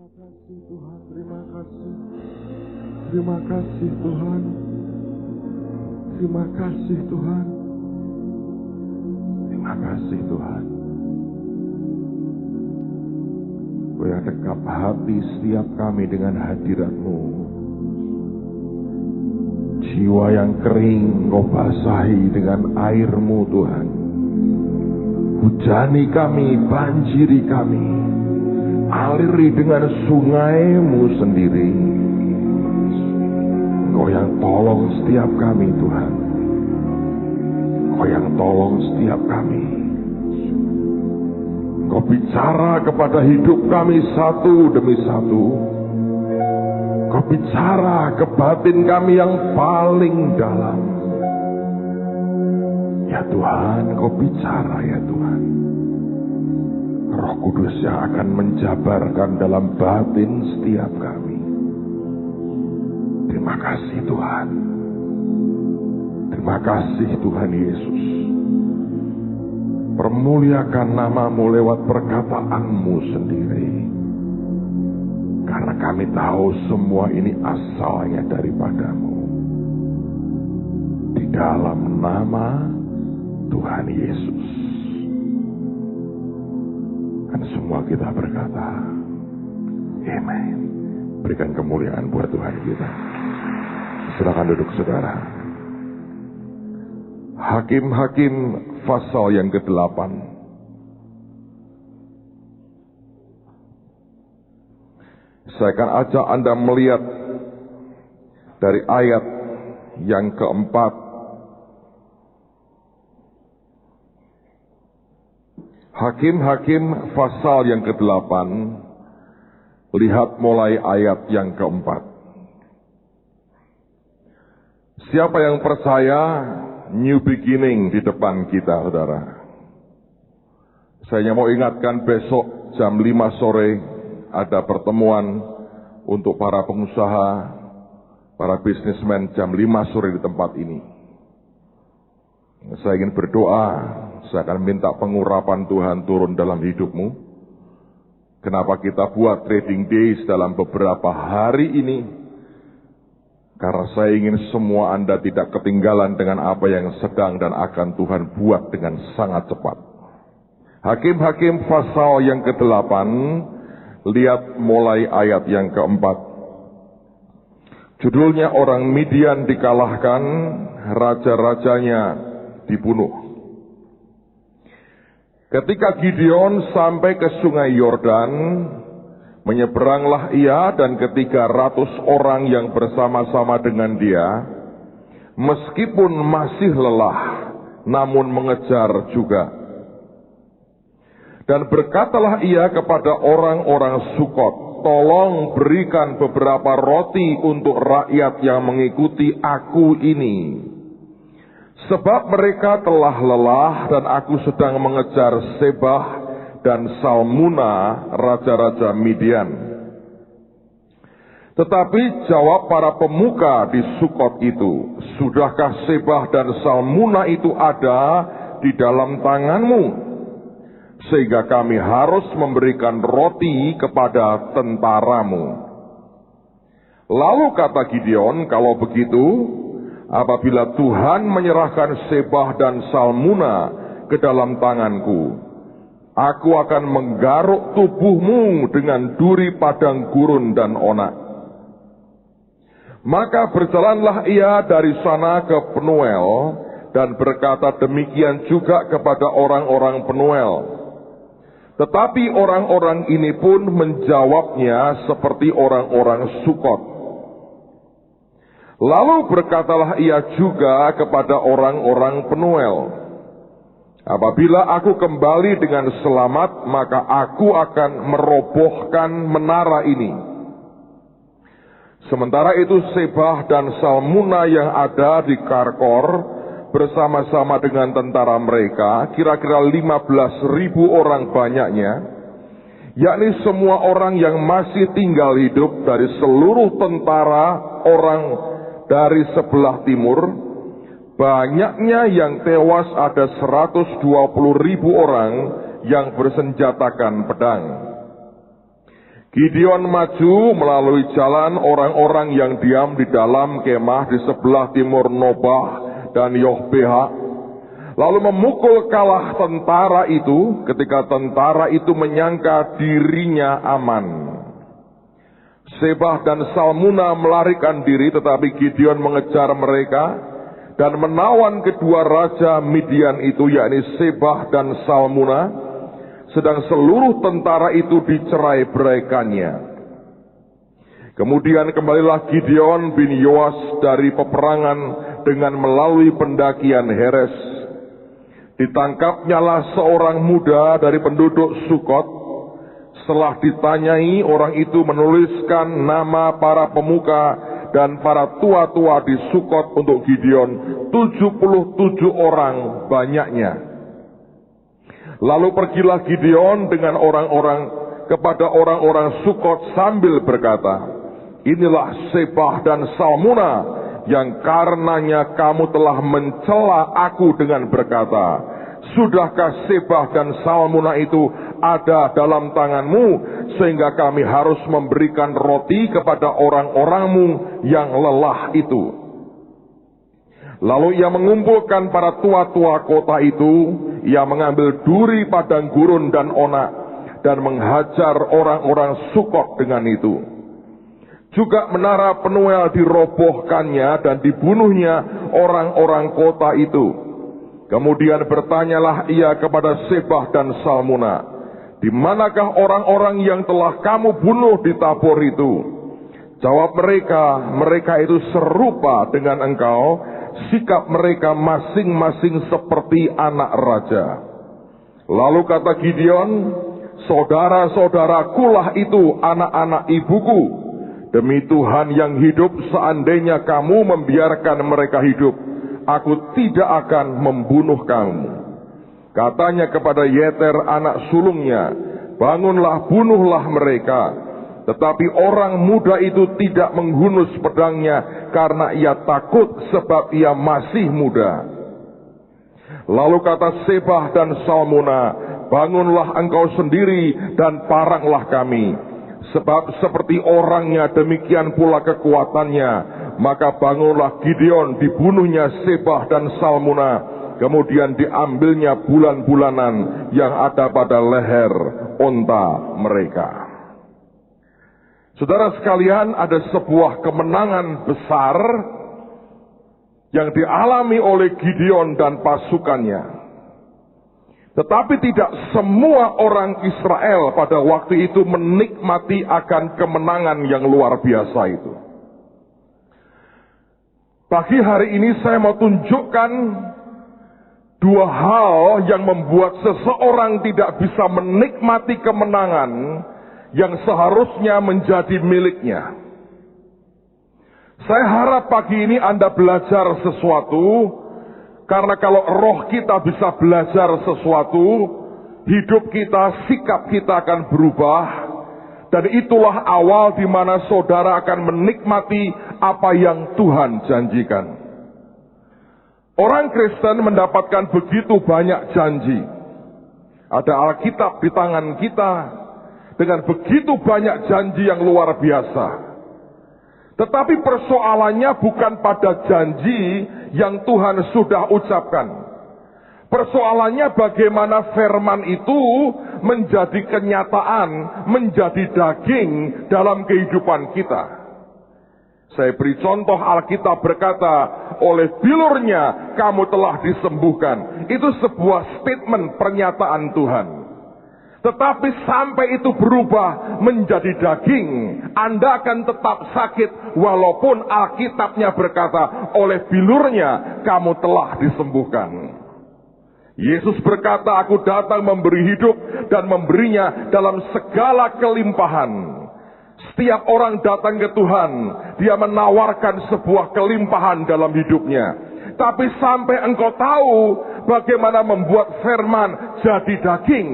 kasih Tuhan, terima kasih. Terima kasih Tuhan. Terima kasih Tuhan. Terima kasih Tuhan. Kau yang dekap hati setiap kami dengan hadirat-Mu. Jiwa yang kering Kau basahi dengan air-Mu Tuhan. Hujani kami, banjiri kami. Aliri dengan sungai-Mu sendiri. Kau yang tolong setiap kami Tuhan. Kau yang tolong setiap kami. Kau bicara kepada hidup kami satu demi satu. Kau bicara ke batin kami yang paling dalam. Ya Tuhan, Kau bicara ya Tuhan. Roh Kudus yang akan menjabarkan dalam batin setiap kami. Terima kasih Tuhan. Terima kasih Tuhan Yesus. Permuliakan nama-Mu lewat perkataan-Mu sendiri. Karena kami tahu semua ini asalnya daripada-Mu. Di dalam nama Tuhan Yesus. Dan semua kita berkata, Amen. Berikan kemuliaan buat Tuhan kita. Silakan duduk saudara. Hakim-Hakim pasal yang ke-8. Saya akan ajak Anda melihat dari ayat yang ke-4. Hakim-Hakim pasal yang ke-8. Lihat mulai ayat yang ke-4. Siapa yang percaya, new beginning di depan kita, saudara. Saya mau ingatkan besok jam 5 sore ada pertemuan untuk para pengusaha, para bisnismen jam 5 sore di tempat ini. Saya ingin berdoa, saya akan minta pengurapan Tuhan turun dalam hidupmu. Kenapa kita buat trading days dalam beberapa hari ini? Karena saya ingin semua Anda tidak ketinggalan dengan apa yang sedang dan akan Tuhan buat dengan sangat cepat. Hakim-Hakim pasal yang ke-8, lihat mulai ayat yang ke-4. Judulnya orang Midian dikalahkan, raja-rajanya dibunuh. Ketika Gideon sampai ke sungai Yordan, menyeberanglah ia dan ke-300 orang yang bersama-sama dengan dia, meskipun masih lelah, namun mengejar juga. Dan berkatalah ia kepada orang-orang Sukot, tolong berikan beberapa roti untuk rakyat yang mengikuti aku ini. Sebab mereka telah lelah dan aku sedang mengejar Sebah dan Salmuna, raja-raja Midian. Tetapi jawab para pemuka di Sukot itu, sudahkah Sebah dan Salmuna itu ada di dalam tanganmu? Sehingga kami harus memberikan roti kepada tentaramu. Lalu kata Gideon, kalau begitu, apabila Tuhan menyerahkan Sebah dan Salmuna ke dalam tanganku, aku akan menggaruk tubuhmu dengan duri padang gurun dan onak. Maka berjalanlah ia dari sana ke Penuel, dan berkata demikian juga kepada orang-orang Penuel. Tetapi orang-orang ini pun menjawabnya seperti orang-orang Sukot. Lalu berkatalah ia juga kepada orang-orang Penuel, apabila aku kembali dengan selamat, maka aku akan merobohkan menara ini. Sementara itu Sebah dan Salmuna yang ada di Karkor bersama-sama dengan tentara mereka, kira-kira 15.000 orang banyaknya, yakni semua orang yang masih tinggal hidup dari seluruh tentara orang dari sebelah timur, banyaknya yang tewas ada 120.000 orang yang bersenjatakan pedang. Gideon maju melalui jalan orang-orang yang diam di dalam kemah di sebelah timur Nobah dan Yohbehah, lalu memukul kalah tentara itu ketika tentara itu menyangka dirinya aman. Sebah dan Salmuna melarikan diri, tetapi Gideon mengejar mereka dan menawan kedua raja Midian itu, yakni Sebah dan Salmuna, sedang seluruh tentara itu dicerai-beraikannya. Kemudian kembalilah Gideon bin Yoas dari peperangan dengan melalui pendakian Heres. Ditangkapnyalah seorang muda dari penduduk Sukot. Setelah ditanyai, orang itu menuliskan nama para pemuka dan para tua-tua di Sukot untuk Gideon, 77 orang banyaknya. Lalu pergilah Gideon dengan orang-orang kepada orang-orang Sukot sambil berkata, inilah Sebah dan Salmuna yang karenanya kamu telah mencela aku dengan berkata, sudahkah Sebah dan Salmuna itu ada dalam tanganmu sehingga kami harus memberikan roti kepada orang-orangmu yang lelah itu. Lalu ia mengumpulkan para tua-tua kota itu, ia mengambil duri padang gurun dan onak, dan menghajar orang-orang Sukot dengan itu. Juga menara Penuel dirobohkannya dan dibunuhnya orang-orang kota itu. Kemudian bertanyalah ia kepada Sebah dan Salmuna, di manakah orang-orang yang telah kamu bunuh di Tabor itu? Jawab mereka, mereka itu serupa dengan engkau, sikap mereka masing-masing seperti anak raja. Lalu kata Gideon, saudara-saudarakulah itu anak-anak ibuku. Demi Tuhan yang hidup, seandainya kamu membiarkan mereka hidup, aku tidak akan membunuh kamu. Katanya kepada Yeter anak sulungnya, bangunlah, bunuhlah mereka. Tetapi orang muda itu tidak menghunus pedangnya karena ia takut sebab ia masih muda. Lalu kata Sebah dan Salmuna, bangunlah engkau sendiri dan paranglah kami. Sebab seperti orangnya demikian pula kekuatannya. Maka bangunlah Gideon, dibunuhnya Sebah dan Salmuna. Kemudian diambilnya bulan-bulanan yang ada pada leher onta mereka. Saudara sekalian, ada sebuah kemenangan besar yang dialami oleh Gideon dan pasukannya. Tetapi tidak semua orang Israel pada waktu itu menikmati akan kemenangan yang luar biasa itu. Pagi hari ini saya mau tunjukkan dua hal yang membuat seseorang tidak bisa menikmati kemenangan yang seharusnya menjadi miliknya. Saya harap pagi ini Anda belajar sesuatu, karena kalau roh kita bisa belajar sesuatu, hidup kita, sikap kita akan berubah, dan itulah awal di mana saudara akan menikmati apa yang Tuhan janjikan. Orang Kristen mendapatkan begitu banyak janji. Ada Alkitab di tangan kita, dengan begitu banyak janji yang luar biasa. Tetapi persoalannya bukan pada janji yang Tuhan sudah ucapkan. Persoalannya bagaimana firman itu menjadi kenyataan, menjadi daging dalam kehidupan kita. Saya beri contoh, Alkitab berkata, oleh bilurnya kamu telah disembuhkan. Itu sebuah statement, pernyataan Tuhan. Tetapi sampai itu berubah menjadi daging, Anda akan tetap sakit walaupun Alkitabnya berkata, oleh bilurnya kamu telah disembuhkan. Yesus berkata, aku datang memberi hidup dan memberinya dalam segala kelimpahan. Setiap orang datang ke Tuhan, dia menawarkan sebuah kelimpahan dalam hidupnya. Tapi sampai engkau tahu bagaimana membuat firman jadi daging,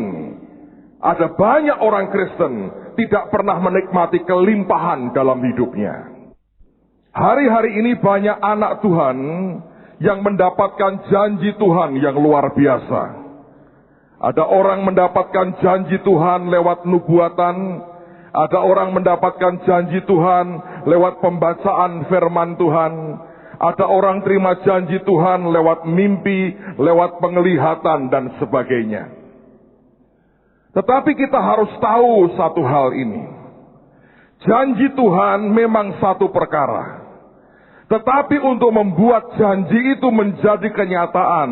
ada banyak orang Kristen tidak pernah menikmati kelimpahan dalam hidupnya. Hari-hari ini banyak anak Tuhan yang mendapatkan janji Tuhan yang luar biasa. Ada orang mendapatkan janji Tuhan lewat nubuatan, Ada orang mendapatkan janji Tuhan lewat pembacaan firman Tuhan. Ada orang terima janji Tuhan lewat mimpi, lewat penglihatan dan sebagainya. Tetapi kita harus tahu satu hal ini. Janji Tuhan memang satu perkara. Tetapi untuk membuat janji itu menjadi kenyataan,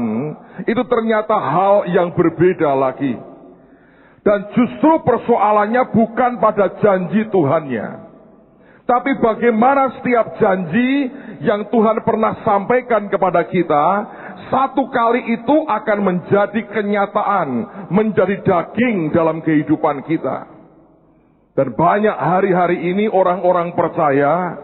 itu ternyata hal yang berbeda lagi. Dan justru persoalannya bukan pada janji Tuhannya, tapi bagaimana setiap janji yang Tuhan pernah sampaikan kepada kita, satu kali itu akan menjadi kenyataan, menjadi daging dalam kehidupan kita. Dan banyak hari-hari ini orang-orang percaya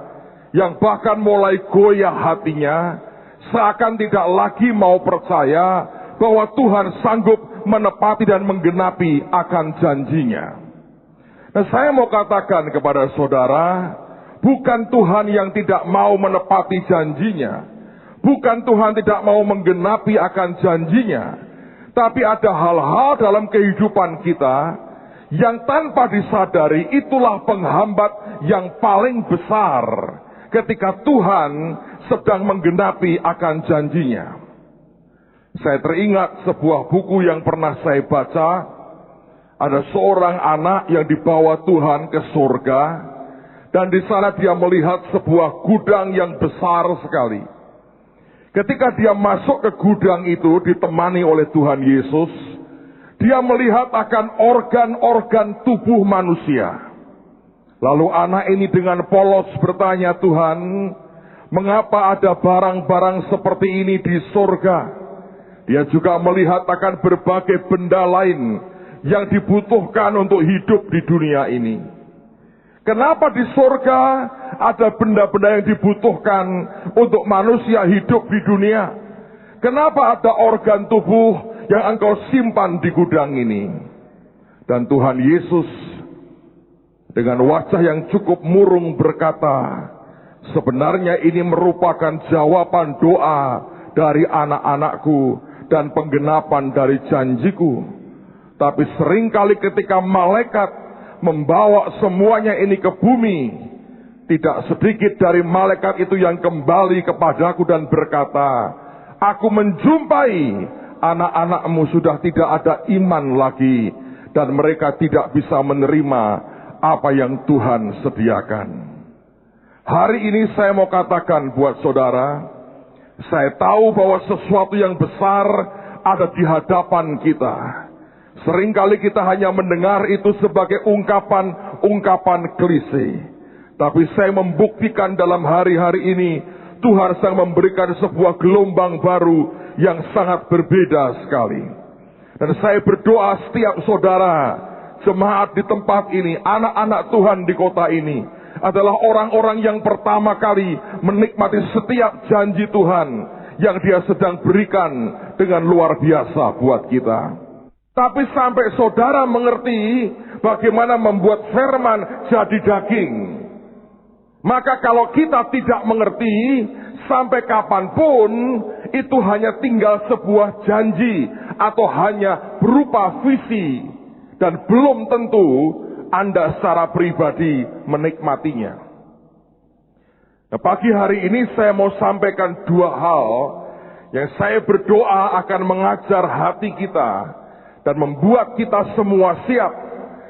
yang bahkan mulai goyah hatinya, seakan tidak lagi mau percaya bahwa Tuhan sanggup menepati dan menggenapi akan janjinya. Nah, saya mau katakan kepada saudara, bukan Tuhan yang tidak mau menepati janjinya, bukan Tuhan tidak mau menggenapi akan janjinya, tapi ada hal-hal dalam kehidupan kita yang tanpa disadari itulah penghambat yang paling besar ketika Tuhan sedang menggenapi akan janjinya. Saya teringat sebuah buku yang pernah saya baca. Ada seorang anak yang dibawa Tuhan ke surga, dan di sana dia melihat sebuah gudang yang besar sekali. Ketika dia masuk ke gudang itu ditemani oleh Tuhan Yesus, dia melihat akan organ-organ tubuh manusia. Lalu anak ini dengan polos bertanya, "Tuhan, mengapa ada barang-barang seperti ini di surga?" Dia juga melihat akan berbagai benda lain yang dibutuhkan untuk hidup di dunia ini. Kenapa di surga ada benda-benda yang dibutuhkan untuk manusia hidup di dunia? Kenapa ada organ tubuh yang engkau simpan di gudang ini? Dan Tuhan Yesus dengan wajah yang cukup murung berkata, sebenarnya ini merupakan jawaban doa dari anak-anakku dan penggenapan dari janjiku. Tapi seringkali ketika malaikat membawa semuanya ini ke bumi, tidak sedikit dari malaikat itu yang kembali kepadaku dan berkata, aku menjumpai anak-anakmu sudah tidak ada iman lagi, dan mereka tidak bisa menerima apa yang Tuhan sediakan. Hari ini saya mau katakan buat saudara, saya tahu bahwa sesuatu yang besar ada di hadapan kita. Seringkali kita hanya mendengar itu sebagai ungkapan-ungkapan klise. Tapi saya membuktikan dalam hari-hari ini, Tuhan sedang memberikan sebuah gelombang baru yang sangat berbeda sekali. Dan saya berdoa setiap saudara, jemaat di tempat ini, anak-anak Tuhan di kota ini, adalah orang-orang yang pertama kali menikmati setiap janji Tuhan yang Dia sedang berikan dengan luar biasa buat kita. Tapi sampai saudara mengerti bagaimana membuat firman jadi daging, maka kalau kita tidak mengerti, sampai kapanpun itu hanya tinggal sebuah janji atau hanya berupa visi, dan belum tentu Anda secara pribadi menikmatinya. Nah, pagi hari ini saya mau sampaikan dua hal yang saya berdoa akan mengajar hati kita dan membuat kita semua siap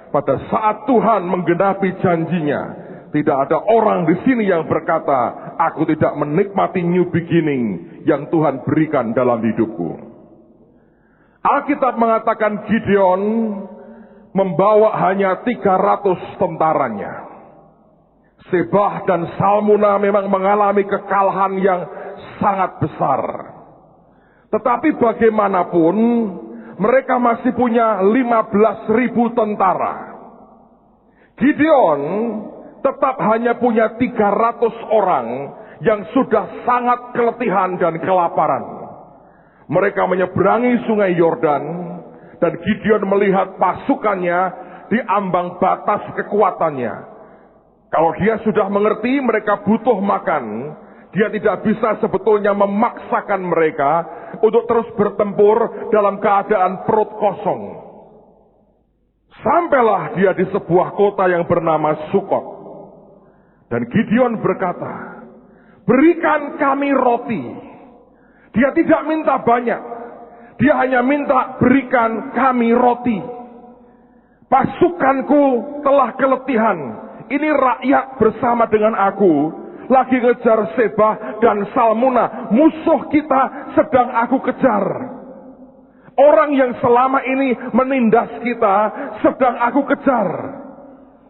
pada saat Tuhan menggenapi janjinya. Tidak ada orang di sini yang berkata, aku tidak menikmati new beginning yang Tuhan berikan dalam hidupku. Alkitab mengatakan Gideon membawa hanya 300 tentaranya. Sebah dan Salmuna memang mengalami kekalahan yang sangat besar. Tetapi bagaimanapun, mereka masih punya 15.000 tentara. Gideon tetap hanya punya 300 orang yang sudah sangat keletihan dan kelaparan. Mereka menyeberangi sungai Yordan, dan Gideon melihat pasukannya di ambang batas kekuatannya. Kalau dia sudah mengerti mereka butuh makan, dia tidak bisa sebetulnya memaksakan mereka untuk terus bertempur dalam keadaan perut kosong. Sampailah dia di sebuah kota yang bernama Sukot. Dan Gideon berkata, berikan kami roti. Dia tidak minta banyak. Dia hanya minta berikan kami roti. Pasukanku telah keletihan. Ini rakyat bersama dengan aku lagi ngejar Sebah dan Salmuna. Musuh kita sedang aku kejar. Orang yang selama ini menindas kita sedang aku kejar.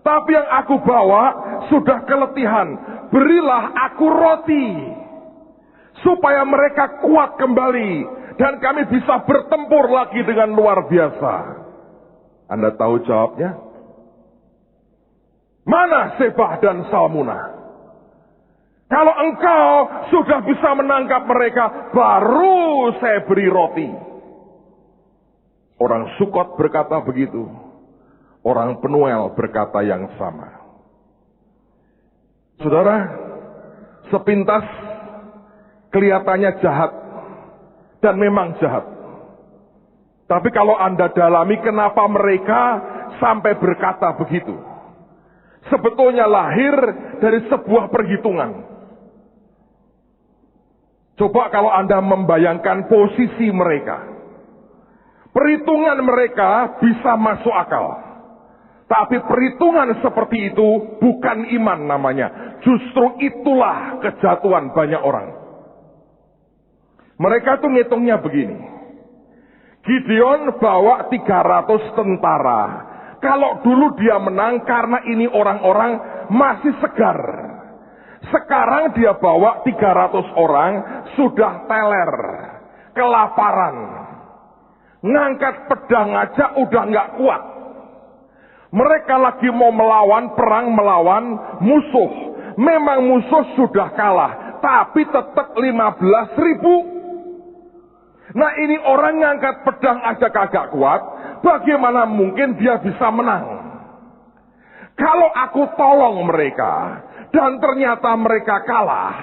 Tapi yang aku bawa sudah keletihan. Berilah aku roti supaya mereka kuat kembali dan kami bisa bertempur lagi dengan luar biasa. Anda tahu jawabnya? Mana Sebah dan Salmuna? Kalau engkau sudah bisa menangkap mereka, baru saya beri roti. Orang Sukot berkata begitu. Orang Penuel berkata yang sama. Saudara, sepintas kelihatannya jahat. Dan memang jahat. Tapi kalau Anda dalami kenapa mereka sampai berkata begitu. Sebetulnya lahir dari sebuah perhitungan. Coba kalau Anda membayangkan posisi mereka. Perhitungan mereka bisa masuk akal. Tapi perhitungan seperti itu bukan iman namanya. Justru itulah kejatuhan banyak orang. Mereka tuh ngitungnya begini. Gideon bawa 300 tentara. Kalau dulu dia menang karena ini orang-orang masih segar. Sekarang dia bawa 300 orang sudah teler. Kelaparan. Ngangkat pedang aja udah nggak kuat. Mereka lagi mau melawan, perang melawan musuh. Memang musuh sudah kalah, tapi tetap 15.000. Nah ini orang ngangkat pedang aja kagak kuat, bagaimana mungkin dia bisa menang? Kalau aku tolong mereka, dan ternyata mereka kalah,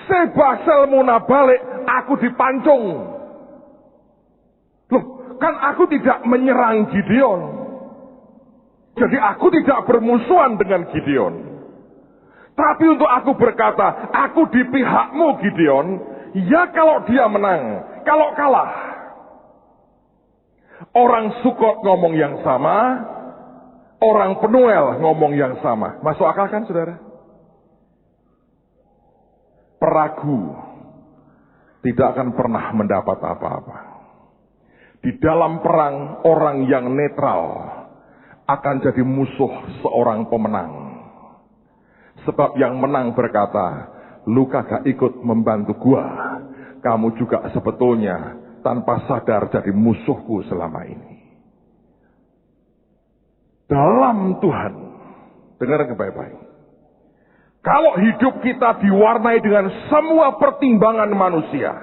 Sebah Salmuna balik, aku dipancung. Loh, kan aku tidak menyerang Gideon. Jadi aku tidak bermusuhan dengan Gideon. Tapi untuk aku berkata, aku di pihakmu Gideon. Ya kalau dia menang, kalau kalah. Orang Sukot ngomong yang sama, orang Penuel ngomong yang sama. Masuk akal kan saudara? Peragu tidak akan pernah mendapat apa-apa. Di dalam perang, orang yang netral akan jadi musuh seorang pemenang. Sebab yang menang berkata, lu kagak ikut membantu gua, kamu juga sebetulnya tanpa sadar jadi musuhku selama ini. Dalam Tuhan, dengar baik-baik. Kalau hidup kita diwarnai dengan semua pertimbangan manusia,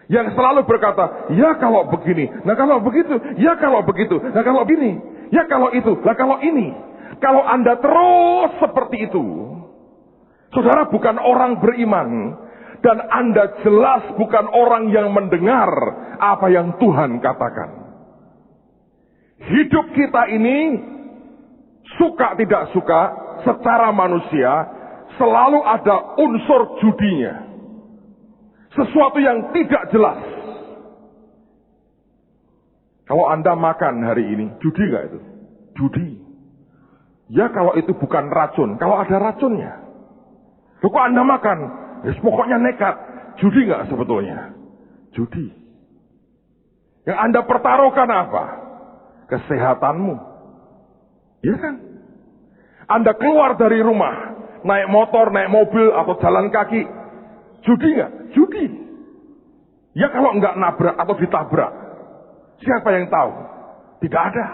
yang selalu berkata, ya kalau begini, nah kalau begitu, ya kalau begitu, nah kalau begini. Ya kalau itu, lah kalau ini. Kalau Anda terus seperti itu, saudara bukan orang beriman. Dan Anda jelas bukan orang yang mendengar apa yang Tuhan katakan. Hidup kita ini, suka tidak suka, secara manusia, selalu ada unsur judinya. Sesuatu yang tidak jelas. Kalau Anda makan hari ini, judi nggak itu? Judi. Ya kalau itu bukan racun, kalau ada racunnya. Loh kok Anda makan? Ya pokoknya nekat. Judi nggak sebetulnya? Judi. Yang Anda pertaruhkan apa? Kesehatanmu. Ya kan? Anda keluar dari rumah, naik motor, naik mobil, atau jalan kaki. Judi nggak? Judi. Ya kalau nggak nabrak atau ditabrak. Siapa yang tahu? Tidak ada.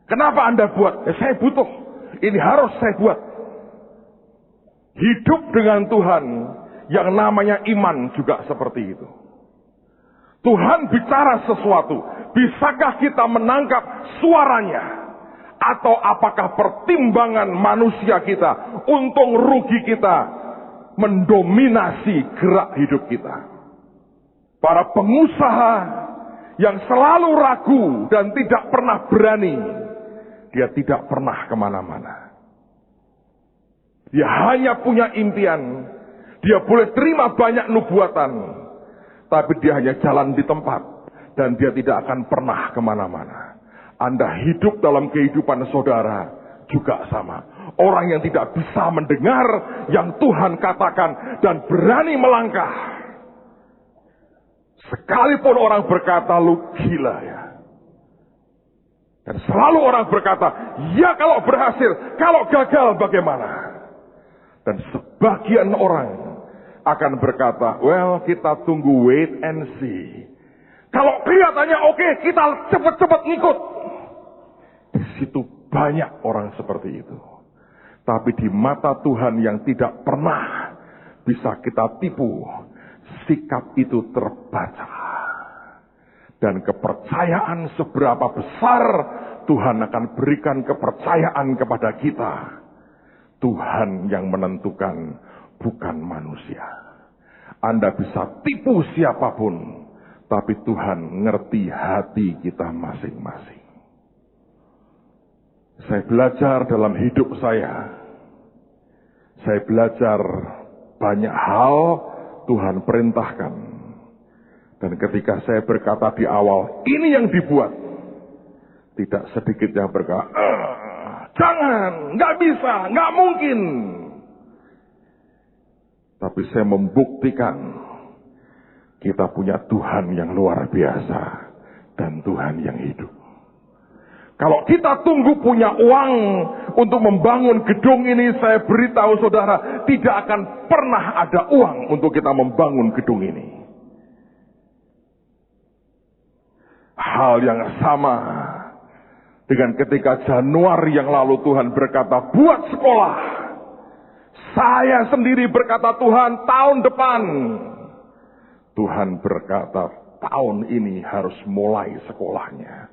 Kenapa Anda buat? Ya saya butuh. Ini harus saya buat. Hidup dengan Tuhan yang namanya iman juga seperti itu. Tuhan bicara sesuatu. Bisakah kita menangkap suaranya? Atau apakah pertimbangan manusia kita, untung rugi kita, mendominasi gerak hidup kita? Para pengusaha yang selalu ragu dan tidak pernah berani, dia tidak pernah kemana-mana. Dia hanya punya impian, dia boleh terima banyak nubuatan, tapi dia hanya jalan di tempat, dan dia tidak akan pernah kemana-mana. Anda hidup dalam kehidupan saudara juga sama. Orang yang tidak bisa mendengar yang Tuhan katakan dan berani melangkah. Sekalipun orang berkata, lu gila ya. Dan selalu orang berkata, ya kalau berhasil, kalau gagal bagaimana? Dan sebagian orang akan berkata, well kita tunggu, wait and see. Kalau kelihatannya oke, kita cepat-cepat ngikut. Di situ banyak orang seperti itu. Tapi di mata Tuhan yang tidak pernah bisa kita tipu, sikap itu terbaca. Dan kepercayaan seberapa besar Tuhan akan berikan kepercayaan kepada kita. Tuhan yang menentukan, bukan manusia. Anda bisa tipu siapapun, tapi Tuhan ngerti hati kita masing-masing. Saya belajar dalam hidup saya belajar banyak hal Tuhan perintahkan. Dan ketika saya berkata di awal, ini yang dibuat, tidak sedikit yang berkata, jangan, nggak bisa, nggak mungkin. Tapi saya membuktikan, kita punya Tuhan yang luar biasa, dan Tuhan yang hidup. Kalau kita tunggu punya uang untuk membangun gedung ini, saya beritahu saudara, tidak akan pernah ada uang untuk kita membangun gedung ini. Hal yang sama dengan ketika Januari yang lalu Tuhan berkata, buat sekolah. Saya sendiri berkata, Tuhan tahun depan. Tuhan berkata, tahun ini harus mulai sekolahnya.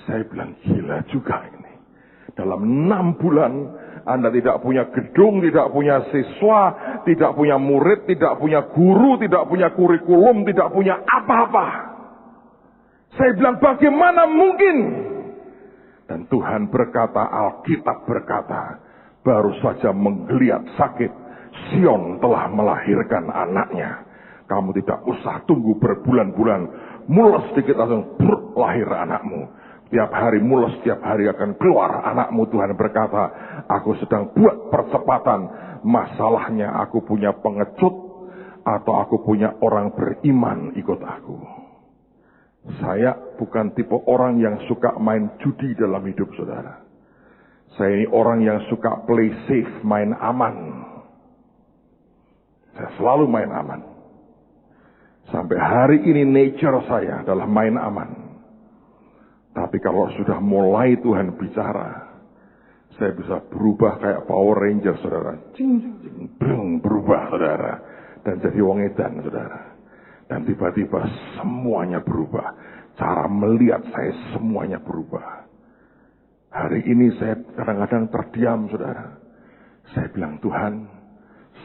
Saya bilang, gila juga ini. Dalam 6 bulan, Anda tidak punya gedung, tidak punya siswa, tidak punya murid, tidak punya guru, tidak punya kurikulum, tidak punya apa-apa. Saya bilang, bagaimana mungkin? Dan Tuhan berkata, Alkitab berkata, baru saja menggeliat sakit, Sion telah melahirkan anaknya. Kamu tidak usah tunggu berbulan-bulan, mules sedikit langsung lahir anakmu. Tiap hari mules, tiap hari akan keluar anakmu. Tuhan berkata, aku sedang buat percepatan. Masalahnya aku punya pengecut atau aku punya orang beriman ikut aku. Saya bukan tipe orang yang suka main judi dalam hidup saudara. Saya ini orang yang suka play safe, main aman. Saya selalu main aman. Sampai hari ini nature saya adalah main aman. Tapi kalau sudah mulai Tuhan bicara, saya bisa berubah kayak Power Ranger, saudara. Cing, cing, cing, brung, berubah, saudara. Dan jadi wong edan, saudara. Dan tiba-tiba semuanya berubah. Cara melihat saya semuanya berubah. Hari ini saya kadang-kadang terdiam, saudara. Saya bilang, Tuhan,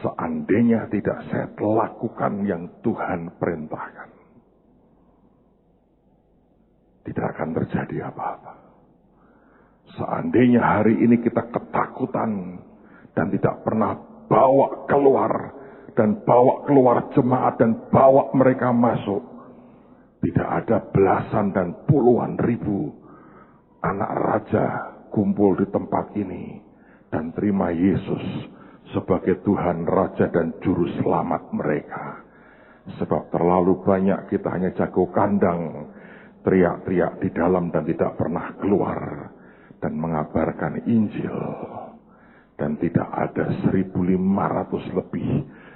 seandainya tidak saya lakukan yang Tuhan perintahkan, tidak akan terjadi apa-apa. Seandainya hari ini kita ketakutan dan tidak pernah bawa keluar dan bawa keluar jemaat dan bawa mereka masuk, tidak ada belasan dan puluhan ribu anak raja kumpul di tempat ini dan terima Yesus sebagai Tuhan, Raja dan Juru Selamat mereka. Sebab terlalu banyak kita hanya jago kandang, teriak-teriak di dalam dan tidak pernah keluar dan mengabarkan Injil. Dan tidak ada 1.500 lebih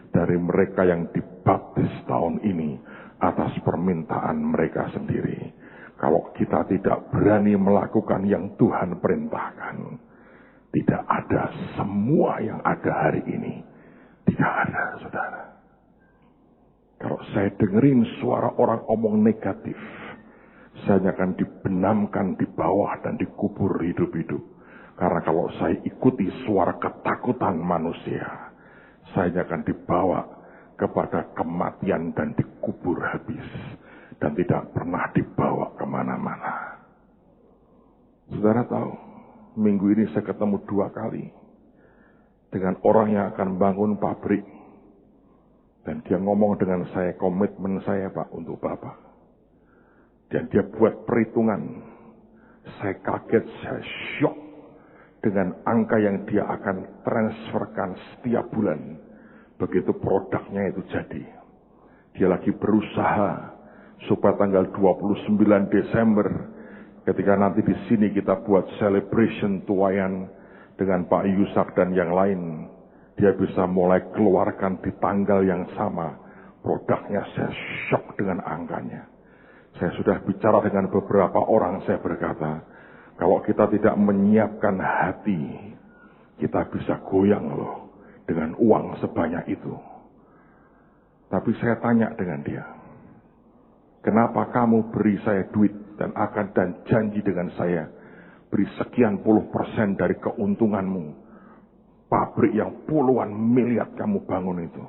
dari mereka yang dibaptis tahun ini atas permintaan mereka sendiri. Kalau kita tidak berani melakukan yang Tuhan perintahkan, tidak ada semua yang ada hari ini. Tidak ada, saudara. Kalau saya dengerin suara orang omong negatif, saya akan dibenamkan di bawah dan dikubur hidup-hidup. Karena kalau saya ikuti suara ketakutan manusia, saya akan dibawa kepada kematian dan dikubur habis. dan tidak pernah dibawa kemana-mana. Saudara tahu, minggu ini saya ketemu 2 kali dengan orang yang akan bangun pabrik. Dan dia ngomong dengan saya, komitmen saya Pak untuk Bapak. Dan dia buat perhitungan. Saya kaget, saya syok dengan angka yang dia akan transferkan setiap bulan. Begitu produknya itu jadi. Dia lagi berusaha supaya tanggal 29 Desember ketika nanti di sini kita buat celebration tuayan dengan Pak Yusak dan yang lain, dia bisa mulai keluarkan di tanggal yang sama produknya. Saya syok dengan angkanya. Saya sudah bicara dengan beberapa orang, saya berkata, kalau kita tidak menyiapkan hati, kita bisa goyang loh dengan uang sebanyak itu. Tapi saya tanya dengan dia, kenapa kamu beri saya duit dan janji dengan saya beri sekian % dari keuntunganmu? Pabrik yang puluhan miliar kamu bangun itu,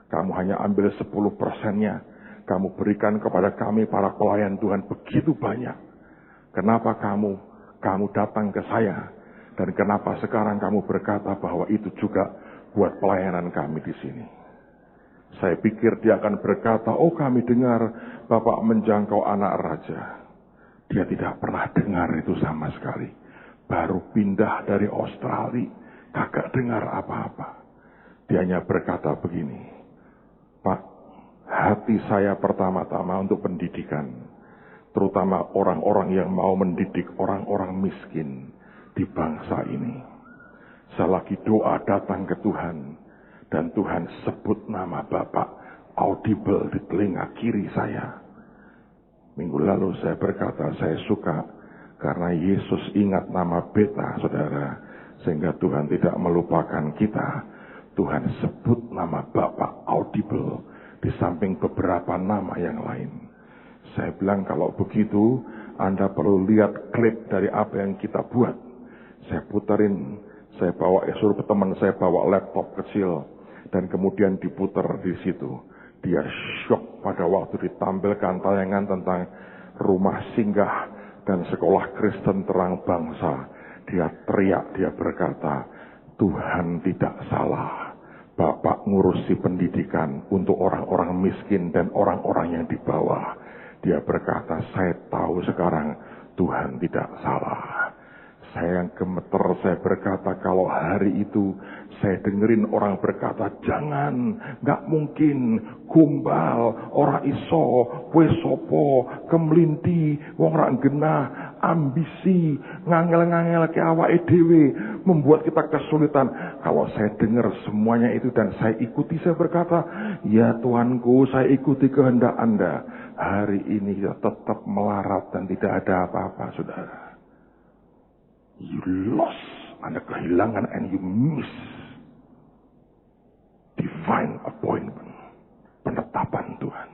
kamu hanya ambil 10%-nya, kamu berikan kepada kami para pelayan Tuhan begitu banyak. Kenapa kamu datang ke saya, dan kenapa sekarang kamu berkata bahwa itu juga buat pelayanan kami di sini? Saya pikir dia akan berkata, oh kami dengar Bapak menjangkau anak raja. Dia tidak pernah dengar itu sama sekali. Baru pindah dari Australia, kagak dengar apa-apa. Dia hanya berkata begini, Pak, hati saya pertama-tama untuk pendidikan, terutama orang-orang yang mau mendidik orang-orang miskin di bangsa ini. Saya lagi doa datang ke Tuhan, dan Tuhan sebut nama Bapak audible di telinga kiri saya. Minggu lalu saya berkata, saya suka karena Yesus ingat nama beta, saudara, sehingga Tuhan tidak melupakan kita. Tuhan sebut nama Bapak audible di samping beberapa nama yang lain. Saya bilang kalau begitu Anda perlu lihat klip dari apa yang kita buat. Saya puterin, saya bawa suruh teman saya bawa laptop kecil dan kemudian diputer di situ. Dia syok pada waktu ditampilkan tayangan tentang rumah singgah dan sekolah Kristen terang bangsa. Dia teriak, dia berkata, Tuhan tidak salah. Bapak ngurusi pendidikan untuk orang-orang miskin dan orang-orang yang di bawah. Dia berkata, saya tahu sekarang Tuhan tidak salah. Saya yang gemeter, saya berkata, kalau hari itu saya dengerin orang berkata, jangan, gak mungkin, gombal, ora iso, kue sopo, kemlinti, wong rak genah, ambisi, ngangel-ngangel ke awake dhewe, membuat kita kesulitan. Kalau saya dengar semuanya itu dan saya ikuti, saya berkata, ya Tuanku, saya ikuti kehendak Anda. Hari ini kita tetap melarat dan tidak ada apa-apa, saudara. You lost, Anda kehilangan, and you miss divine appointment, penetapan Tuhan.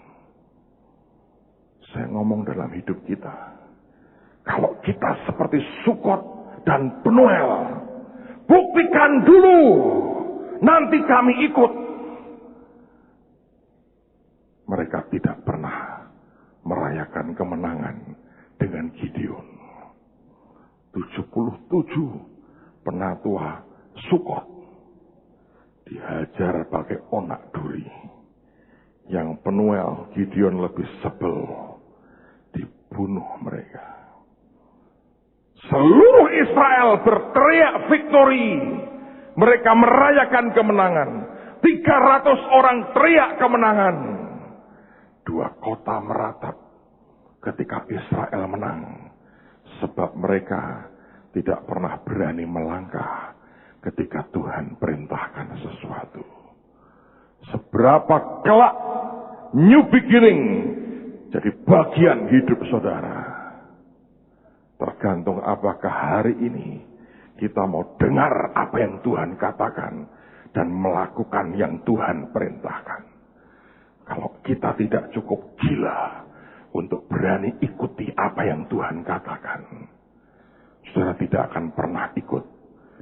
Saya ngomong dalam hidup kita, kalau kita seperti Sukot dan Penuel, buktikan dulu, nanti kami ikut. Mereka tidak pernah merayakan kemenangan dengan Gideon. 77 penatua Sukot dihajar pakai onak duri. Yang Penuel, Gideon lebih sebel, dibunuh mereka. Seluruh Israel berteriak victory. Mereka merayakan kemenangan. 300 orang teriak kemenangan. 2 kota meratap ketika Israel menang. Sebab mereka tidak pernah berani melangkah ketika Tuhan perintahkan sesuatu. Seberapa kelak new beginning jadi bagian hidup saudara. Tergantung apakah hari ini kita mau dengar apa yang Tuhan katakan dan melakukan yang Tuhan perintahkan. Kalau kita tidak cukup gila untuk berani ikuti apa yang Tuhan katakan, saudara tidak akan pernah ikut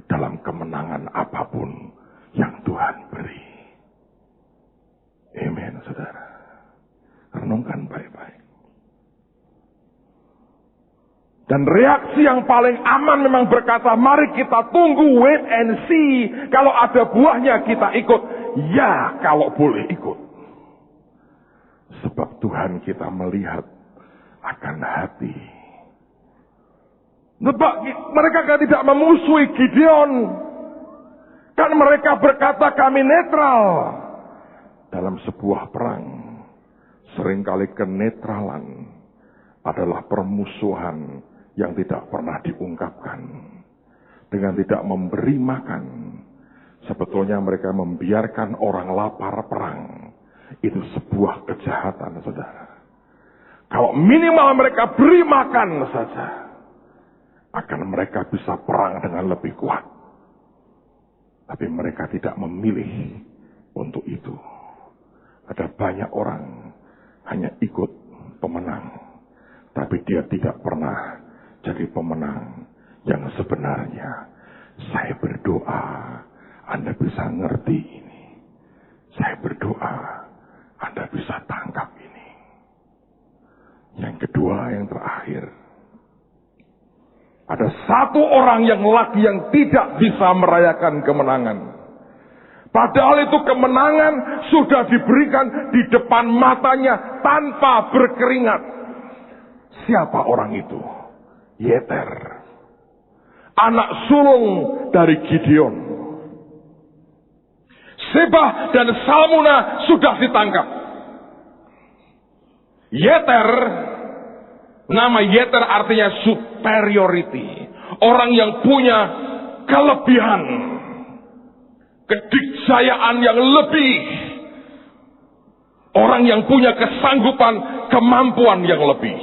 dalam kemenangan apapun yang Tuhan beri. Amin, saudara. Renungkan baik-baik. Dan reaksi yang paling aman memang berkata, mari kita tunggu, wait and see. Kalau ada buahnya kita ikut. Ya, kalau boleh ikut. Sebab Tuhan kita melihat akan hati. Mereka kan tidak memusuhi Gideon. Kan mereka berkata kami netral. Dalam sebuah perang, seringkali kenetralan adalah permusuhan yang tidak pernah diungkapkan. Dengan tidak memberi makan, sebetulnya mereka membiarkan orang lapar perang. Itu sebuah kejahatan, saudara. Kalau minimal mereka beri makan saja, akan mereka bisa perang dengan lebih kuat. Tapi mereka tidak memilih untuk itu. Ada banyak orang hanya ikut pemenang, tapi dia tidak pernah jadi pemenang yang sebenarnya. Saya berdoa Anda bisa ngerti ini. Saya berdoa Anda bisa tangkap ini. Yang kedua, yang terakhir, ada satu orang yang lagi yang tidak bisa merayakan kemenangan. Padahal itu kemenangan sudah diberikan di depan matanya tanpa berkeringat. Siapa orang itu? Yeter, anak sulung dari Gideon. Sebah dan Salmuna sudah ditangkap. Yeter, nama Yeter artinya superiority. Orang yang punya kelebihan, kedikjayaan yang lebih. Orang yang punya kesanggupan, kemampuan yang lebih.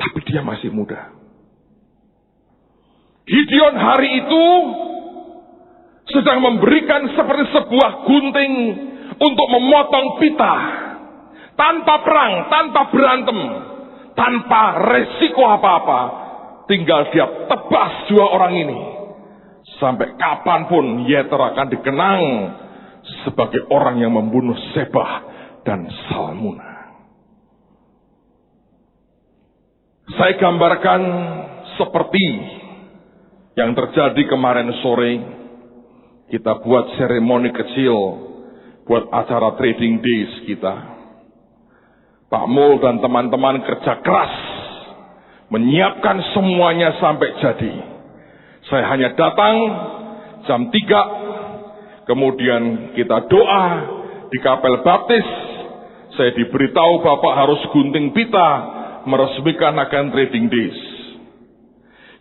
Tapi dia masih muda. Gideon hari itu sedang memberikan seperti sebuah gunting untuk memotong pita. Tanpa perang, tanpa berantem, tanpa resiko apa-apa. Tinggal dia tebas dua orang ini. Sampai kapanpun Yeter akan dikenang sebagai orang yang membunuh Sebah dan Salmuna. Saya gambarkan seperti yang terjadi kemarin sore. Kita buat seremoni kecil buat acara trading days kita. Pak Mul dan teman-teman kerja keras menyiapkan semuanya sampai jadi. Saya hanya datang jam 3, kemudian kita doa di kapel baptis. Saya diberitahu Bapak harus gunting pita, meresmikan akan trading days.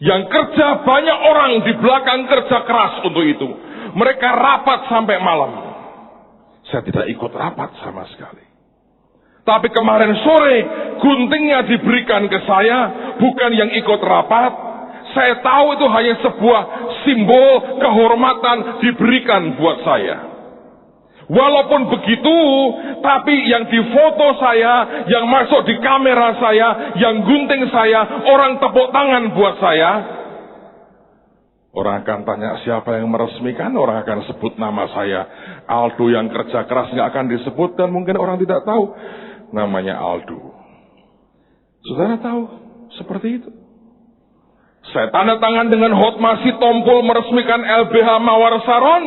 Yang kerja banyak orang di belakang kerja keras untuk itu. Mereka rapat sampai malam. Saya tidak ikut rapat sama sekali. Tapi kemarin sore guntingnya diberikan ke saya, bukan yang ikut rapat. Saya tahu itu hanya sebuah simbol kehormatan diberikan buat saya. Walaupun begitu, tapi yang difoto saya, yang masuk di kamera saya, yang gunting saya, orang tepuk tangan buat saya. Orang akan tanya siapa yang meresmikan, orang akan sebut nama saya. Aldo yang kerja keras nggak akan disebut dan mungkin orang tidak tahu namanya Aldo. Saudara tahu seperti itu. Saya tanda tangan dengan Hotma Sitompul meresmikan LBH Mawar Saron.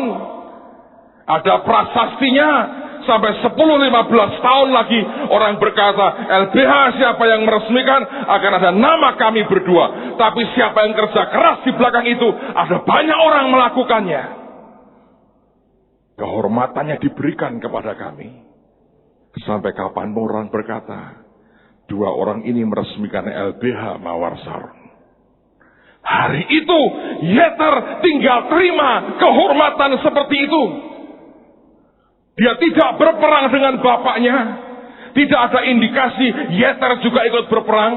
Ada prasastinya. Sampai 10-15 tahun lagi orang berkata, LBH siapa yang meresmikan akan ada nama kami berdua. Tapi siapa yang kerja keras di belakang itu, ada banyak orang melakukannya. Kehormatannya diberikan kepada kami. Sampai kapan orang berkata, dua orang ini meresmikan LBH Mawar Saron. Hari itu Yeter tinggal terima kehormatan seperti itu. Dia tidak berperang dengan bapaknya. Tidak ada indikasi Yeter juga ikut berperang.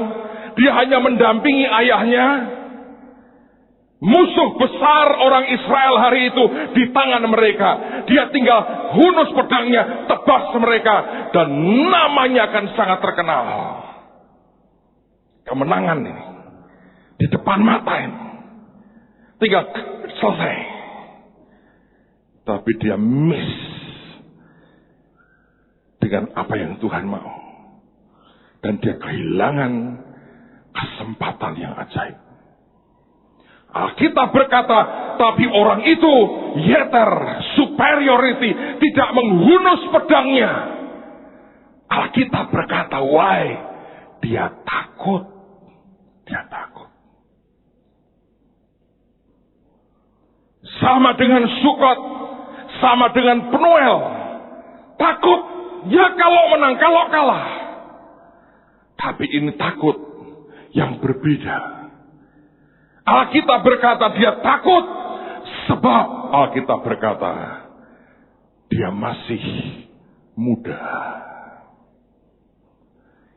Dia hanya mendampingi ayahnya. Musuh besar orang Israel hari itu di tangan mereka. Dia tinggal hunus pedangnya, tebas mereka. Dan namanya akan sangat terkenal. Kemenangan ini di depan mata ini. Tinggal selesai. Tapi dia miss dengan apa yang Tuhan mau. Dan dia kehilangan kesempatan yang ajaib. Alkitab berkata, tapi orang itu yeter, superiority, tidak menghunus pedangnya. Alkitab berkata, why? Dia takut. Dia takut. Sama dengan Sukot, sama dengan Penuel. Takut, ya kalau menang, kalau kalah. Tapi ini takut yang berbeda. Alkitab berkata dia takut, sebab Alkitab berkata dia masih muda.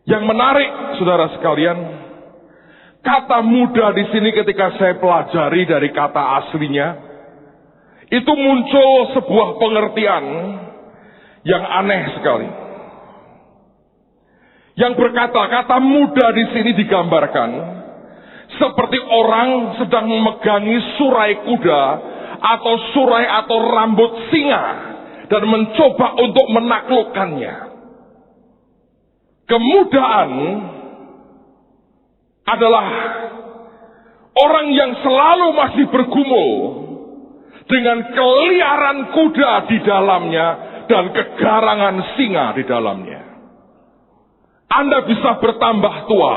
Yang menarik, saudara sekalian, kata muda di sini ketika saya pelajari dari kata aslinya, itu muncul sebuah pengertian yang aneh sekali. Yang berkata, kata muda di sini digambarkan seperti orang sedang memegangi surai kuda atau surai atau rambut singa dan mencoba untuk menaklukkannya. Kemudaan adalah orang yang selalu masih bergumul dengan keliaran kuda di dalamnya dan kegarangan singa di dalamnya. Anda bisa bertambah tua,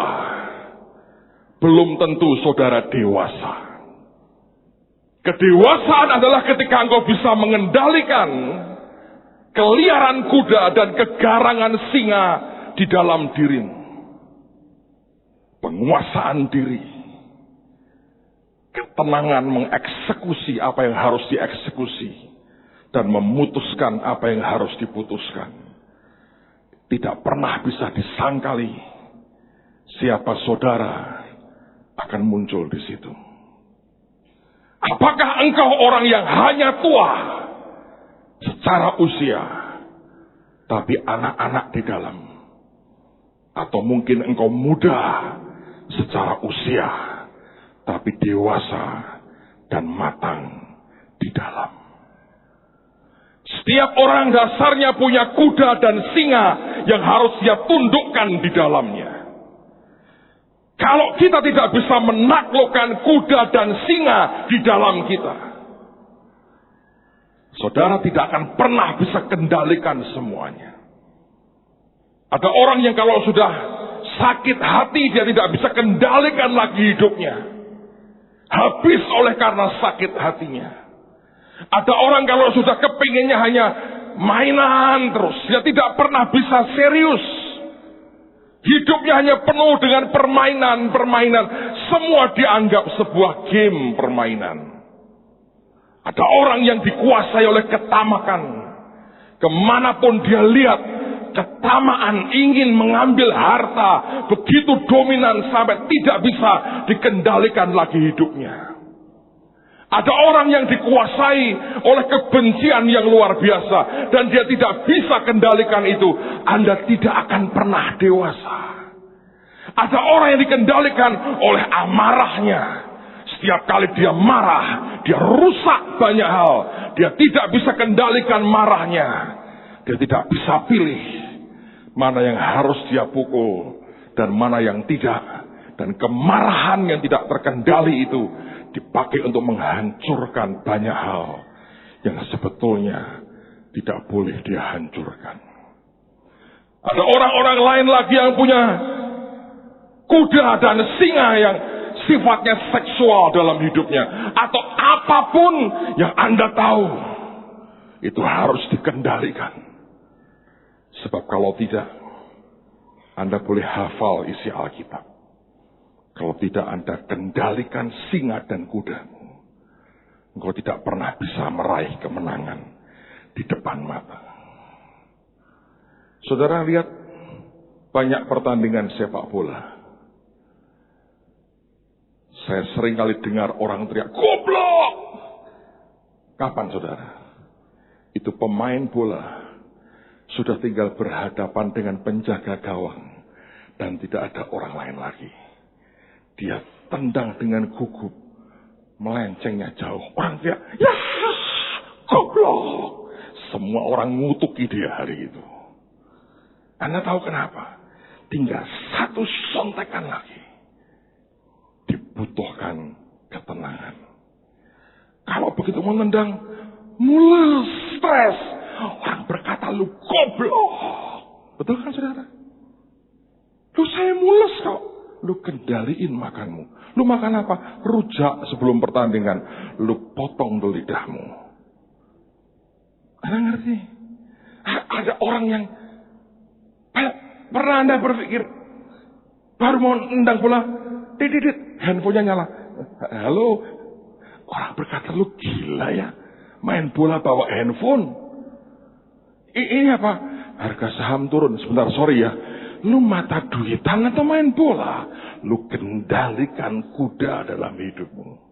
belum tentu saudara dewasa. Kedewasaan adalah ketika engkau bisa mengendalikan keliaran kuda dan kegarangan singa di dalam dirimu. Penguasaan diri. Ketenangan mengeksekusi apa yang harus dieksekusi. Dan memutuskan apa yang harus diputuskan. Tidak pernah bisa disangkali siapa saudara akan muncul di situ. Apakah engkau orang yang hanya tua secara usia, tapi anak-anak di dalam? Atau mungkin engkau muda secara usia, tapi dewasa dan matang di dalam? Setiap orang dasarnya punya kuda dan singa yang harus dia tundukkan di dalamnya. Kalau kita tidak bisa menaklukkan kuda dan singa di dalam kita, saudara tidak akan pernah bisa kendalikan semuanya. Ada orang yang kalau sudah sakit hati, dia tidak bisa kendalikan lagi hidupnya. Habis oleh karena sakit hatinya. Ada orang kalau sudah kepinginnya hanya mainan terus, dia tidak pernah bisa serius. Hidupnya hanya penuh dengan permainan. Semua dianggap sebuah game permainan. Ada orang yang dikuasai oleh ketamakan. Kemanapun dia lihat, ketamaan ingin mengambil harta begitu dominan sampai tidak bisa dikendalikan lagi hidupnya. Ada orang yang dikuasai oleh kebencian yang luar biasa dan dia tidak bisa kendalikan itu. Anda tidak akan pernah dewasa. Ada orang yang dikendalikan oleh amarahnya. Setiap kali dia marah, dia rusak banyak hal. Dia tidak bisa kendalikan marahnya. Dia tidak bisa pilih mana yang harus dia pukul dan mana yang tidak. Dan kemarahan yang tidak terkendali itu dipakai untuk menghancurkan banyak hal yang sebetulnya tidak boleh dia hancurkan. Ada orang-orang lain lagi yang punya kuda dan singa yang sifatnya seksual dalam hidupnya. Atau apapun yang Anda tahu, itu harus dikendalikan. Sebab kalau tidak, Anda boleh hafal isi Alkitab. Kalau tidak Anda kendalikan singa dan kudamu, engkau tidak pernah bisa meraih kemenangan di depan mata. Saudara lihat banyak pertandingan sepak bola. Saya sering kali dengar orang teriak, goblok! Kapan saudara? Itu pemain bola sudah tinggal berhadapan dengan penjaga gawang dan tidak ada orang lain lagi. Dia tendang dengan gugup, melencengnya jauh. Orang teriak, ya goblok! Semua orang ngutuki dia hari itu. Anda tahu kenapa? Tinggal satu sontekan lagi. butuhkan ketenangan. Kalau begitu menendang, mules, stres. Orang berkata, lu goblok. Betul kan saudara? Lu saya mules kok. Lu kendaliin makanmu. Lu makan apa? Rujak sebelum pertandingan. Lu potong dulu lidahmu. Anda ngerti? Ada orang yang pernah Anda berpikir baru mau nendang bola, handphonenya nyala. Halo, orang berkata lu gila ya, main bola bawa handphone. Ini apa? Harga saham turun sebentar, sorry ya. Lu mata duitan atau main bola? Lu kendalikan kuda dalam hidupmu.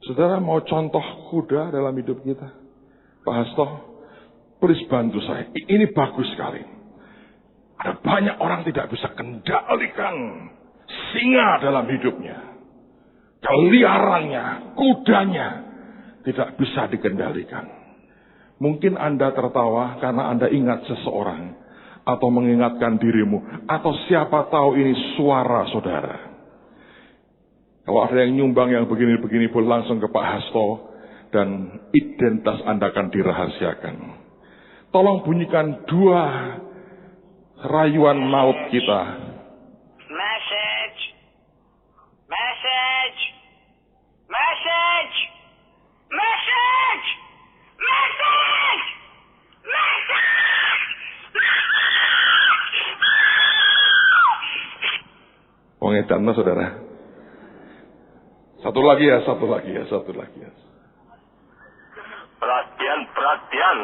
Saudara mau contoh kuda dalam hidup kita? Pak Hasto, please bantu saya. Ini bagus sekali. Ada banyak orang tidak bisa kendalikan singa dalam hidupnya. Keliarannya, kudanya tidak bisa dikendalikan. Mungkin Anda tertawa karena Anda ingat seseorang atau mengingatkan dirimu, atau siapa tahu ini suara saudara. Kalau ada yang nyumbang yang begini-begini pun langsung ke Pak Hasto dan identitas Anda akan dirahasiakan. Tolong bunyikan 2 rayuan maut kita. Message. Message. Message. Message. Message. Message. Pengedannya saudara. Satu lagi ya. Perhatian.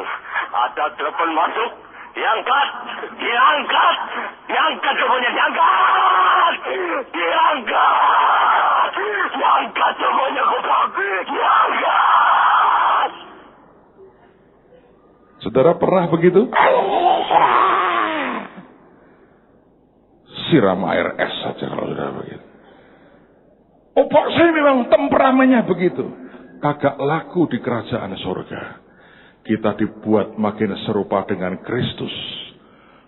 Ada telepon masuk. Diangkat teleponnya, diangkat teleponnya, diangkat. Saudara pernah begitu? Siram air es saja kalau saudara begitu. Oh Pak, saya memang temperamennya begitu. Kagak laku di kerajaan surga. Kita dibuat makin serupa dengan Kristus.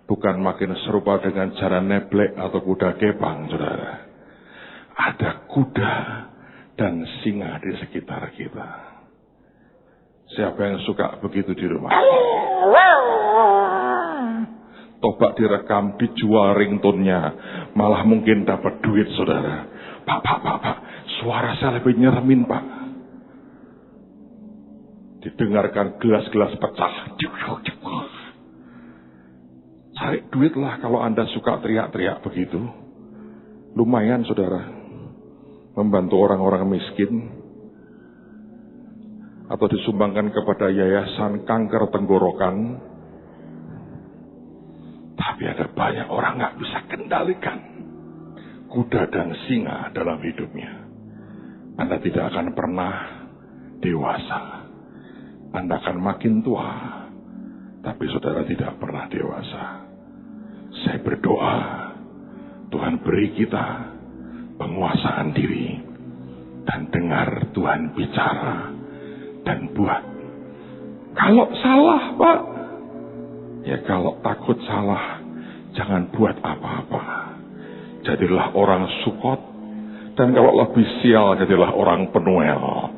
Bukan makin serupa dengan jalan neblek atau kuda kepang, saudara. Ada kuda dan singa di sekitar kita. Siapa yang suka begitu di rumah? Coba direkam, dijual ringtone-nya. Malah mungkin dapat duit, saudara. Pak, suara saya lebih nyeremin, Pak. Didengarkan gelas-gelas pecah. Cari duit lah kalau Anda suka teriak-teriak begitu. Lumayan, saudara. Membantu orang-orang miskin. Atau disumbangkan kepada yayasan kanker tenggorokan. Tapi ada banyak orang gak bisa kendalikan kuda dan singa dalam hidupnya. Anda tidak akan pernah dewasa. Anda akan makin tua, tapi saudara tidak pernah dewasa. Saya berdoa, Tuhan beri kita penguasaan diri, dan dengar Tuhan bicara, dan buat. Kalau salah, Pak, ya kalau takut salah, jangan buat apa-apa. Jadilah orang Sukot, dan kalau lebih sial, jadilah orang Penuel.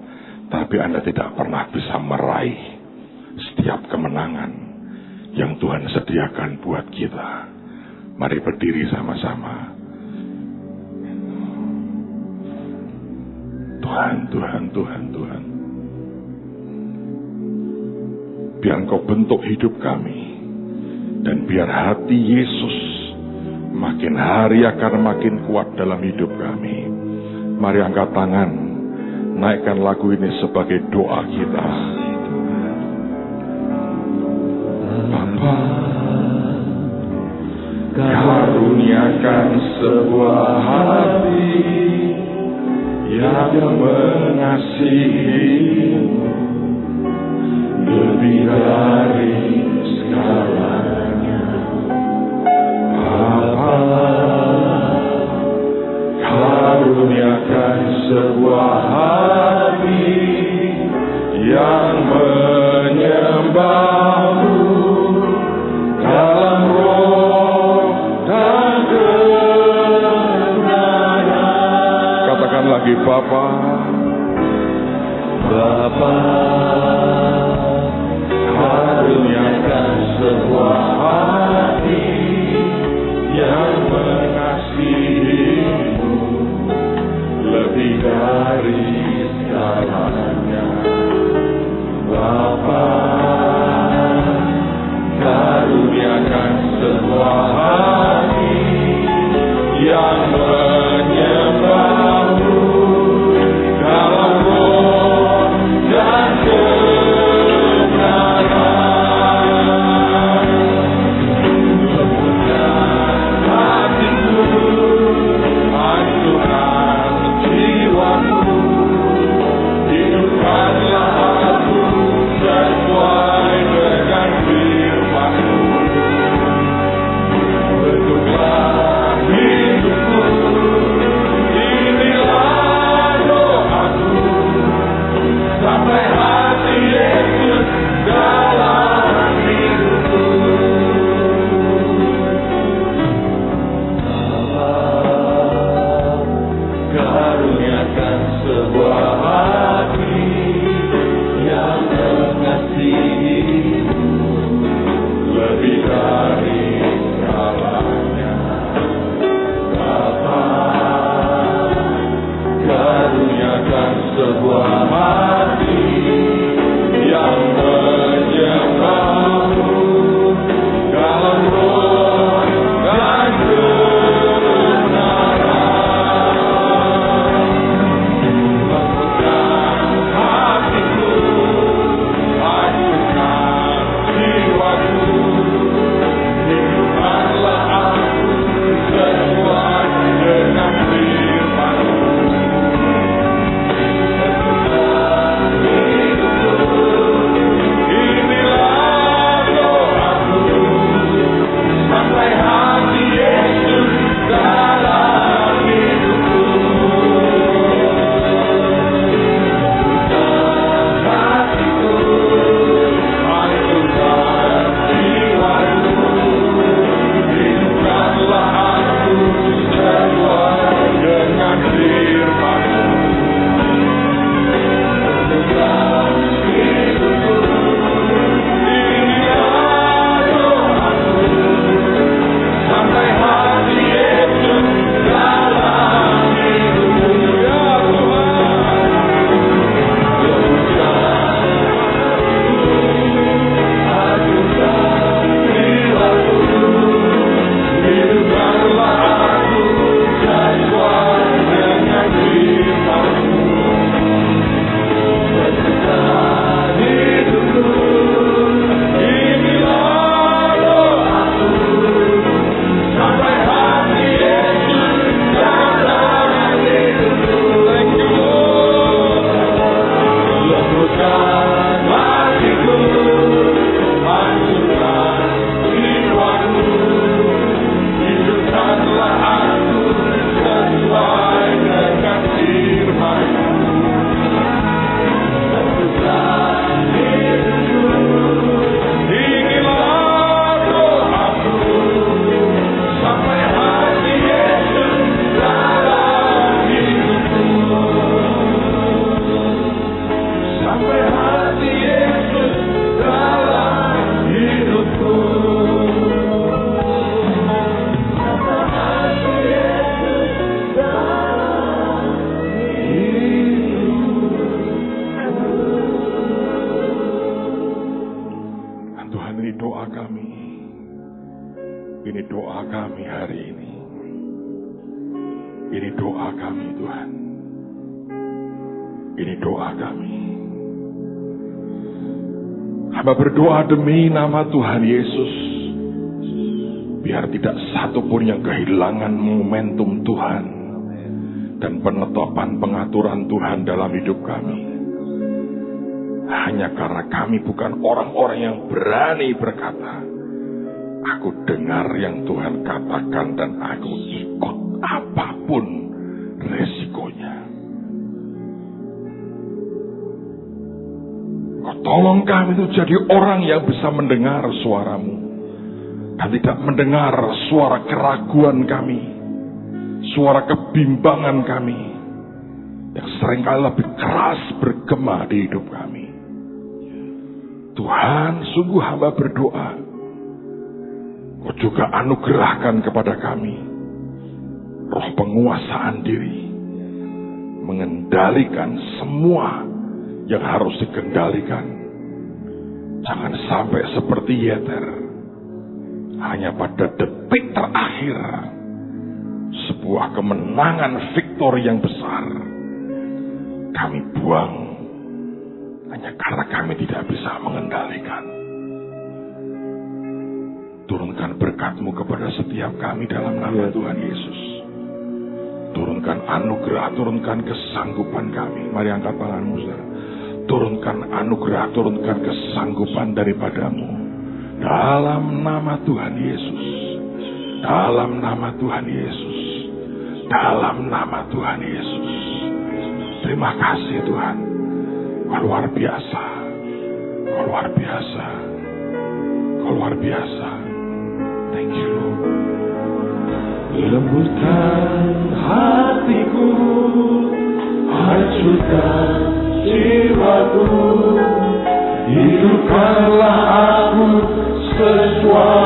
Tapi Anda tidak pernah bisa meraih setiap kemenangan yang Tuhan sediakan buat kita. Mari berdiri sama-sama. Tuhan. Biar Engkau bentuk hidup kami. Dan biar hati Yesus makin hari akan makin kuat dalam hidup kami. Mari angkat tangan. Naikkan lagu ini sebagai doa kita. Bapa, karuniakan sebuah hati yang mengasihi-Mu lebih dari segalanya. Bapa, karuniakan sebuah hati yang menyembah-Mu dalam roh dan kebenaran. Bapa, karuniakan sebuah hati yang mengasihimu lebih dari segalanya. Bapa, karuniakan sebuah hati yang menyembahmu dalam roh dan kebenaran. Lembutkan hatiku, hancurkan jiwaku, hidupkanlah aku sesuai dengan firman-Mu. Bentuklah hidupku, inilah doaku, sampai hati Yesus dalam hidupku. Karuniakan sebuah hati yang mengasihimu lebih dari segalanya. Bapa, karuniakan sebuah hati yang menyembahmu dalam roh dan kebenaran. Lembutkan hatiku, hancurkan jiwaku, hidupkanlah aku sesuai dengan firman-Mu. Bentuklah hidupku, inilah doaku, sampai hati Yesus dalam hidupku. Hatiku, hancurkan jiwaku, hidupkanlah aku sesuai dengan firman-Mu. Bentuklah hidupku, inilah doaku, sampai hati Yesus dalam hidupku. Ya Tuhan, lembutkan hancurkan jiwaku, hidupkanlah aku sesuai dengan firman-Mu. Bentuklah hidupku, inilah doaku, sampai hati Yesus dalam hidupku. Thank you, Lord. Lembutkan hatiku, hancurkan jiwaku, hidupkanlah aku sesuai dengan firman-Mu. Bentuklah hidupku, inilah doaku, sampai hati Yesus dalam hidupku. Sampai hati Yesus dalam hidupku. Sampai hati Yesus dalam hidupku. Tuhan, ini doa kami. Ini doa kami hari ini. Ini doa kami, Tuhan. Ini doa kami. Hamba berdoa demi nama Tuhan Yesus, biar tidak satu pun yang kehilangan momentum Tuhan dan penetapan pengaturan Tuhan dalam hidup kami. Hanya karena kami bukan orang-orang yang berani berkata, aku dengar yang Tuhan katakan dan aku ikut apapun resikonya. Kau tolong kami itu jadi orang yang bisa mendengar suara-Mu dan tidak mendengar suara keraguan kami, suara kebimbangan kami, yang seringkali lebih keras bergema di hidup kami. Tuhan, sungguh hamba berdoa, Kau juga anugerahkan kepada kami roh penguasaan diri, mengendalikan semua yang harus dikendalikan. Jangan sampai seperti Yeter, hanya pada detik terakhir sebuah kemenangan victory yang besar kami buang hanya karena kami tidak bisa mengendalikan. Turunkan berkat-Mu kepada setiap kami dalam nama Tuhan Yesus. Turunkan anugerah, turunkan kesanggupan kami. Mari angkat tanganmu, saudara. Turunkan anugerah, turunkan kesanggupan daripada-Mu. Dalam nama Tuhan Yesus. Dalam nama Tuhan Yesus. Dalam nama Tuhan Yesus. Terima kasih Tuhan. Kau luar biasa. Kau luar biasa. Kau luar biasa. Thank you Lord. Lembutkan hatiku, hancurkan jiwaku, hidupkanlah aku sesuai